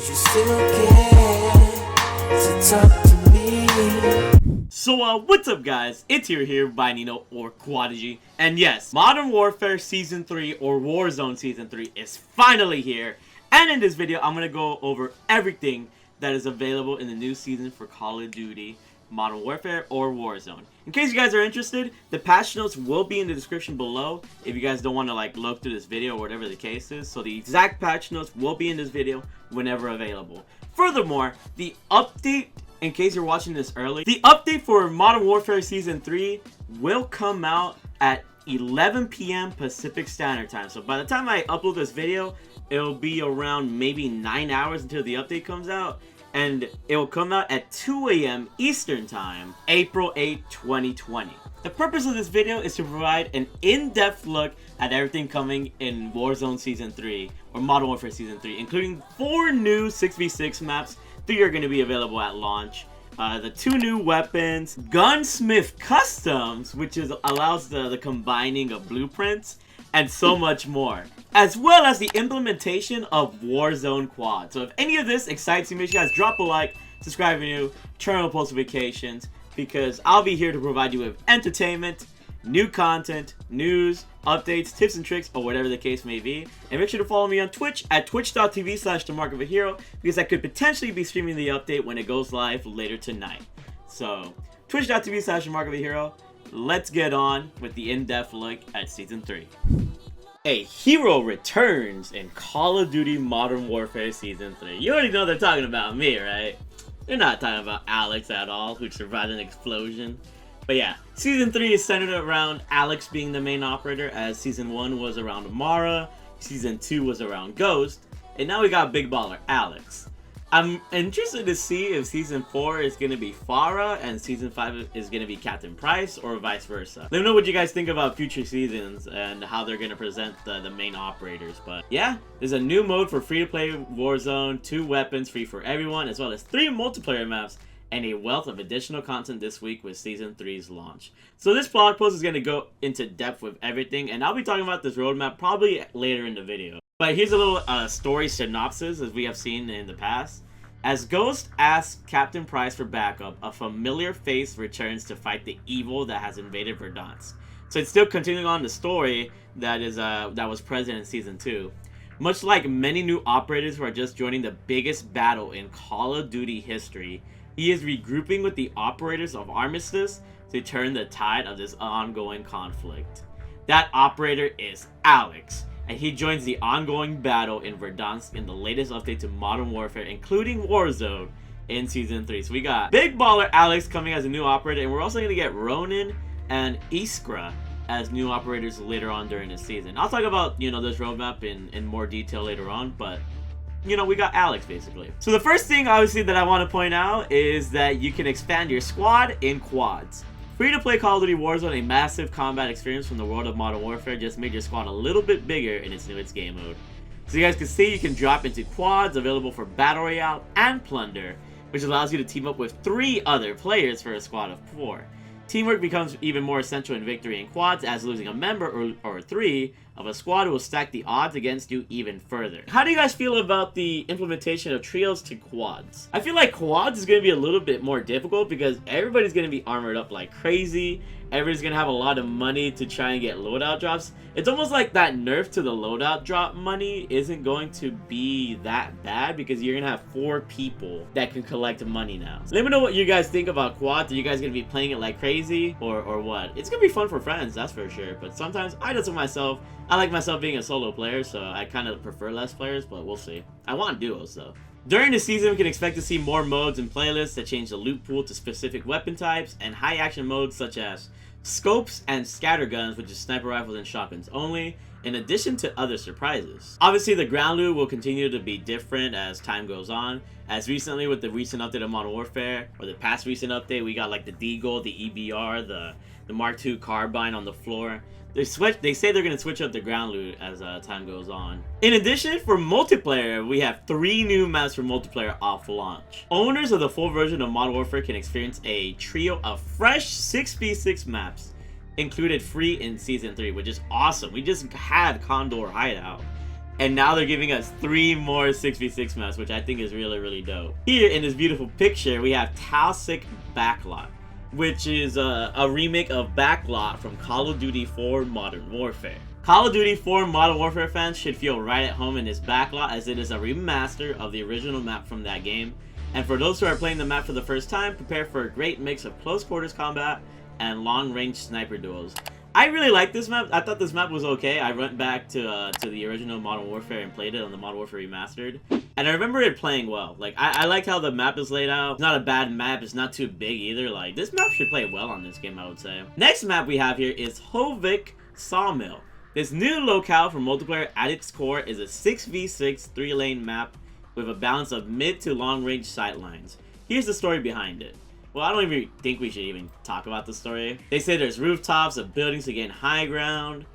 Would you still care to talk to me? So what's up guys, it's here Bayanino or Quadigy, and yes, Modern Warfare Season 3 or Warzone Season 3 is finally here, and in this video I'm going to go over everything that is available in the new season for Call of Duty Modern Warfare or Warzone. In case you guys are interested, the patch notes will be in the description below if you guys don't want to like look through this video or whatever the case is. So the exact patch notes will be in this video whenever available. Furthermore, the update, in case you're watching this early, the update for Modern Warfare Season 3 will come out at 11 p.m. Pacific Standard Time. So by the time I upload this video, it'll be around maybe 9 hours until the update comes out. And it will come out at 2 a.m. Eastern Time, April 8, 2020. The purpose of this video is to provide an in-depth look at everything coming in Warzone Season 3, or Modern Warfare Season 3, including 4 new 6v6 maps. 3 are going to be available at launch. The 2 new weapons, Gunsmith Customs, which allows the combining of blueprints, and so much more, as well as the implementation of Warzone QUADS. So if any of this excites you, make sure you guys drop a like, subscribe if you're new, turn on post notifications, because I'll be here to provide you with entertainment, new content, news, updates, tips and tricks, or whatever the case may be. And make sure to follow me on Twitch at twitch.tv/TheMarkOfAHero, because I could potentially be streaming the update when it goes live later tonight. So twitch.tv/TheMarkOfAHero. Let's get on with the in-depth look at Season 3. A hero returns in Call of Duty Modern Warfare Season 3. You already know they're talking about me, right? They're not talking about Alex at all, who survived an explosion. But yeah, Season 3 is centered around Alex being the main operator, as Season 1 was around Mara, Season 2 was around Ghost, and now we got Big Baller Alex. I'm interested to see if Season 4 is going to be Farah and Season 5 is going to be Captain Price, or vice versa. Let me know what you guys think about future seasons and how they're going to present the main operators. But yeah, there's a new mode for free-to-play Warzone, 2 weapons free for everyone, as well as 3 multiplayer maps, and a wealth of additional content this week with Season 3's launch. So this blog post is going to go into depth with everything, and I'll be talking about this roadmap probably later in the video. But here's a little story synopsis, as we have seen in the past. As Ghost asks Captain Price for backup, a familiar face returns to fight the evil that has invaded Verdansk. So it's still continuing on the story that was present in Season 2. Much like many new operators who are just joining the biggest battle in Call of Duty history, he is regrouping with the operators of Armistice to turn the tide of this ongoing conflict. That operator is Alex, and he joins the ongoing battle in Verdansk in the latest update to Modern Warfare, including Warzone, in Season 3. So we got Big Baller Alex coming as a new operator, and we're also going to get Ronin and Iskra as new operators later on during the season. I'll talk about, this roadmap in more detail later on, but we got Alex basically. So the first thing obviously that I want to point out is that you can expand your squad in quads. Free-to-play Call of Duty Warzone, a massive combat experience from the world of Modern Warfare, just made your squad a little bit bigger in its newest game mode. So you guys can see you can drop into quads available for Battle Royale and Plunder, which allows you to team up with 3 other players for a squad of 4. Teamwork becomes even more essential in victory in quads, as losing a member or 3 of a squad will stack the odds against you even further. How do you guys feel about the implementation of trios to quads? I feel like quads is going to be a little bit more difficult because everybody's going to be armored up like crazy. Everybody's going to have a lot of money to try and get loadout drops. It's almost like that nerf to the loadout drop money isn't going to be that bad because you're going to have 4 people that can collect money now. So let me know what you guys think about quads. Are you guys going to be playing it like crazy or what? It's going to be fun for friends, that's for sure. But sometimes I do it myself. I like myself being a solo player, so I kind of prefer less players, but we'll see. I want duos though. During the season, we can expect to see more modes and playlists that change the loot pool to specific weapon types, and high action modes such as scopes and scatter guns, which is sniper rifles and shotguns only, in addition to other surprises. Obviously, the ground loot will continue to be different as time goes on, as recently with the recent update of Modern Warfare, or the past recent update, we got like the Deagle, the EBR, the Mark II carbine on the floor. They say they're going to switch up the ground loot as time goes on. In addition, for multiplayer, we have 3 new maps for multiplayer off launch. Owners of the full version of Modern Warfare can experience a trio of fresh 6v6 maps included free in Season 3, which is awesome. We just had Condor Hideout. And now they're giving us 3 more 6v6 maps, which I think is really, really dope. Here in this beautiful picture, we have Toxic Backlot, which is a remake of Backlot from Call of Duty 4 Modern Warfare. Call of Duty 4 Modern Warfare fans should feel right at home in this Backlot, as it is a remaster of the original map from that game. And for those who are playing the map for the first time, prepare for a great mix of close quarters combat and long-range sniper duels. I really like this map. I thought this map was okay. I went back to the original Modern Warfare and played it on the Modern Warfare Remastered. And I remember it playing well. Like, I like how the map is laid out. It's not a bad map. It's not too big either. Like, this map should play well on this game, I would say. Next map we have here is Hovik Sawmill. This new locale for multiplayer at its core is a 6v6 3-lane map with a balance of mid to long range sightlines. Here's the story behind it. Well, I don't even think we should even talk about the story. They say there's rooftops of buildings to gain high ground,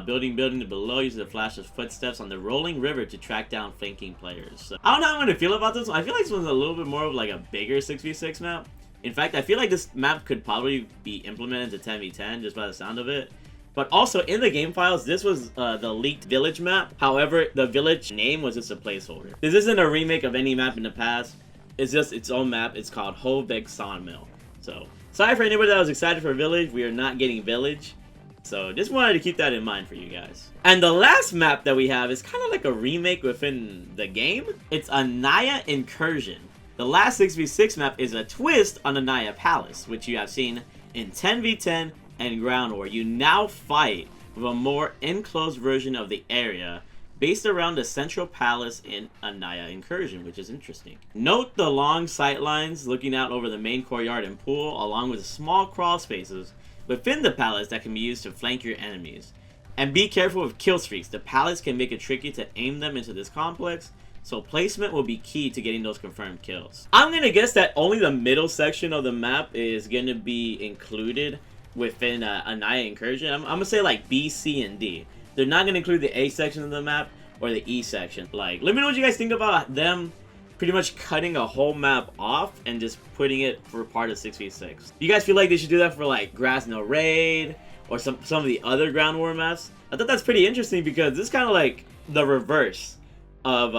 building to below using the flash of footsteps on the rolling river to track down flanking players. So, I don't know how I'm going to feel about this one. I feel like this one's a little bit more of like a bigger 6v6 map. In fact, I feel like this map could probably be implemented to 10v10 just by the sound of it. But also, in the game files, this was the leaked village map. However, the village name was just a placeholder. This isn't a remake of any map in the past. It's just its own map. It's called Hovik Sawmill. So, sorry for anybody that was excited for Village. We are not getting Village. So, just wanted to keep that in mind for you guys. And the last map that we have is kind of like a remake within the game. It's a Naya Incursion. The last 6v6 map is a twist on the Naya Palace, which you have seen in 10v10 and Ground War. You now fight with a more enclosed version of the area based around the central palace in a Naya Incursion, which is interesting. Note the long sight lines looking out over the main courtyard and pool, along with small crawl spaces within the palace that can be used to flank your enemies. And be careful with kill streaks. The palace can make it tricky to aim them into this complex, so placement will be key to getting those confirmed kills. I'm gonna guess that only the middle section of the map is gonna be included within a Naya Incursion. I'm gonna say like B, C, and D. They're not going to include the A section of the map or the E section. Like, let me know what you guys think about them pretty much cutting a whole map off and just putting it for part of 6v6. You guys feel like they should do that for like Grass No Raid or some of the other Ground War maps? I thought that's pretty interesting because this is kind of like the reverse of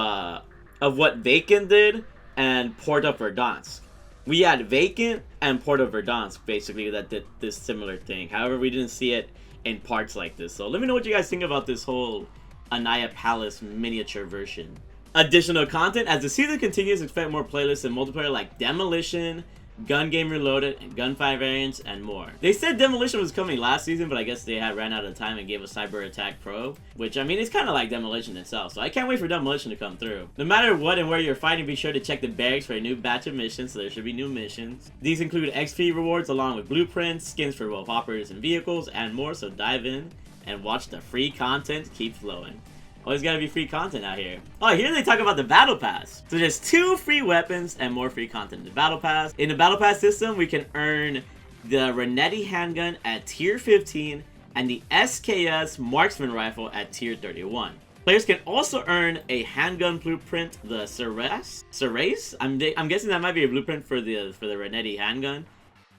what Vacant did and Port of Verdansk. We had Vacant and Port of Verdansk basically that did this similar thing. However, we didn't see it in parts like this. So let me know what you guys think about this whole Naya Palace miniature version. Additional content: as the season continues, expect more playlists and multiplayer like Demolition, Gun Game Reloaded, and Gunfight variants, and more. They said Demolition was coming last season, but I guess they had ran out of time and gave us Cyber Attack Pro, which, I mean, it's kind of like Demolition itself, so I can't wait for Demolition to come through. No matter what and where you're fighting, be sure to check the barracks for a new batch of missions, so there should be new missions. These include XP rewards along with blueprints, skins for both operators and vehicles, and more, so dive in and watch the free content keep flowing. Always gotta be free content out here. Oh, here they talk about the Battle Pass. So there's 2 free weapons and more free content in the Battle Pass. In the Battle Pass system, we can earn the Renetti handgun at tier 15 and the SKS marksman rifle at tier 31. Players can also earn a handgun blueprint, the Ceres? I'm guessing that might be a blueprint for the Renetti handgun.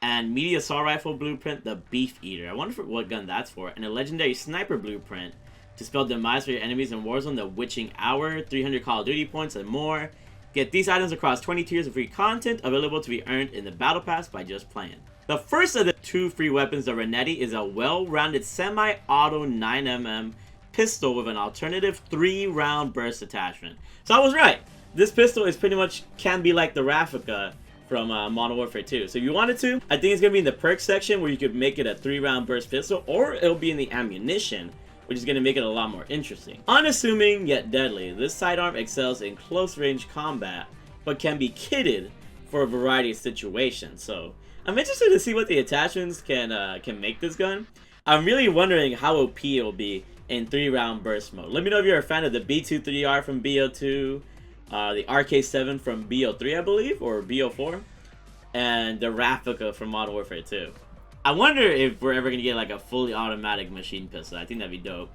And media assault rifle blueprint, the Beef Eater. I wonder what gun that's for. And a legendary sniper blueprint to spell demise for your enemies in Warzone, the Witching Hour, 300 Call of Duty points, and more. Get these items across 20 tiers of free content available to be earned in the Battle Pass by just playing. The first of the 2 free weapons, the Renetti, is a well-rounded semi-auto 9mm pistol with an alternative 3-round burst attachment. So I was right. This pistol is pretty much can be like the Raffica from Modern Warfare 2. So if you wanted to, I think it's going to be in the perks section where you could make it a 3-round burst pistol, or it'll be in the ammunition, which is going to make it a lot more interesting. Unassuming yet deadly, this sidearm excels in close range combat, but can be kitted for a variety of situations. So I'm interested to see what the attachments can make this gun. I'm really wondering how OP it will be in 3-round burst mode. Let me know if you're a fan of the B23R from BO2, the RK7 from BO3, I believe, or BO4, and the Raffica from Modern Warfare 2. I wonder if we're ever going to get like a fully automatic machine pistol. I think that'd be dope.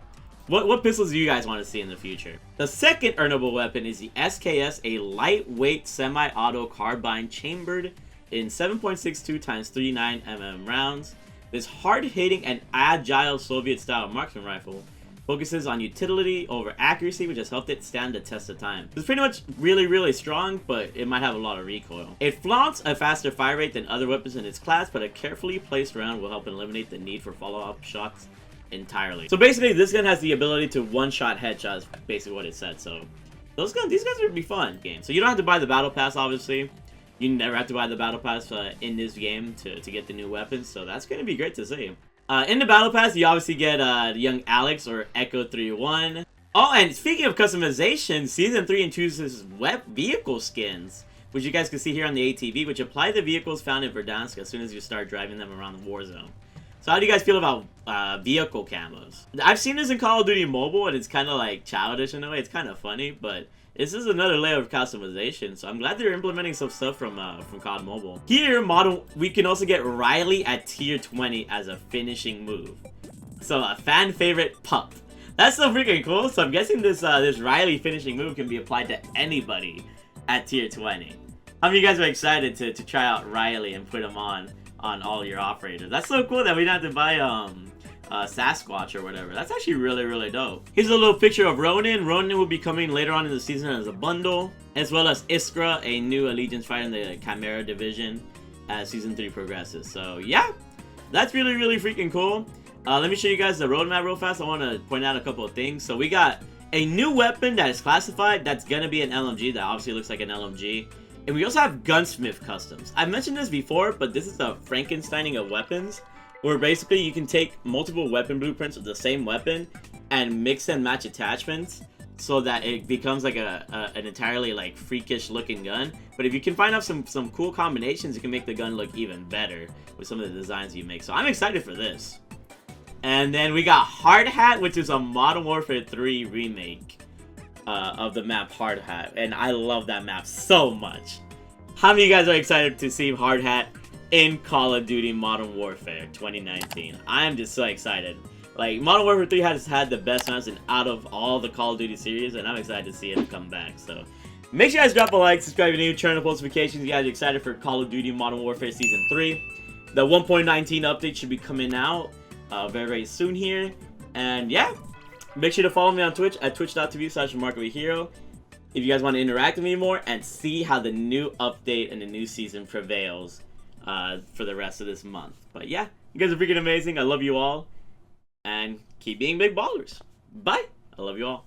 What pistols do you guys want to see in the future? The second earnable weapon is the SKS, a lightweight semi-auto carbine chambered in 7.62 x 39mm rounds. This hard-hitting and agile Soviet-style marksman rifle focuses on utility over accuracy, which has helped it stand the test of time. It's pretty much really strong, but it might have a lot of recoil. It flaunts a faster fire rate than other weapons in its class, but a carefully placed round will help eliminate the need for follow-up shots entirely. So basically, this gun has the ability to one-shot headshots, basically what it said. So these guns would be fun game. So you don't have to buy the battle pass, obviously. You never have to buy the battle pass in this game to get the new weapons, so that's going to be great to see. In the battle pass, you obviously get young Alex or Echo 3-1. Oh, and speaking of customization, Season 3 introduces vehicle skins, which you guys can see here on the ATV, which apply to vehicles found in Verdansk as soon as you start driving them around the Warzone. So how do you guys feel about vehicle camos? I've seen this in Call of Duty Mobile, and it's kind of like childish in a way. It's kind of funny, but this is another layer of customization, so I'm glad they're implementing some stuff from COD Mobile. Here, we can also get Riley at tier 20 as a finishing move. So a fan favorite pup. That's so freaking cool. So I'm guessing this Riley finishing move can be applied to anybody at tier 20. How many of you guys are excited to try out Riley and put him on all your operators? That's so cool that we don't have to buy Sasquatch or whatever. That's actually really dope. Here's a little picture of Ronin. Ronin will be coming later on in the season as a bundle, as well as Iskra, a new Allegiance fighter in the Chimera division as Season 3 progresses. So yeah, that's really freaking cool. Let me show you guys the roadmap real fast. I want to point out a couple of things. So we got a new weapon that is classified that's gonna be an LMG. That obviously looks like an LMG. And we also have Gunsmith Customs. I've mentioned this before, but this is a Frankensteining of weapons, where basically you can take multiple weapon blueprints of the same weapon and mix and match attachments so that it becomes like an entirely like freakish looking gun. But if you can find out some cool combinations, you can make the gun look even better with some of the designs you make. So I'm excited for this. And then we got Hard Hat, which is a Modern Warfare 3 remake of the map Hard Hat. And I love that map so much. How many of you guys are excited to see Hard Hat in Call of Duty Modern Warfare 2019? I am just so excited. Like, Modern Warfare 3 has had the best maps out of all the Call of Duty series, and I'm excited to see it come back. So make sure you guys drop a like, subscribe if you're new, turn on post notifications. You guys are excited for Call of Duty Modern Warfare Season 3. The 1.19 update should be coming out very soon here. And yeah, make sure to follow me on Twitch at twitch.tv/TheMarkOfAHero if you guys want to interact with me more and see how the new update and the new season prevails for the rest of this month. But yeah, you guys are freaking amazing. I love you all. And keep being big ballers. Bye. I love you all.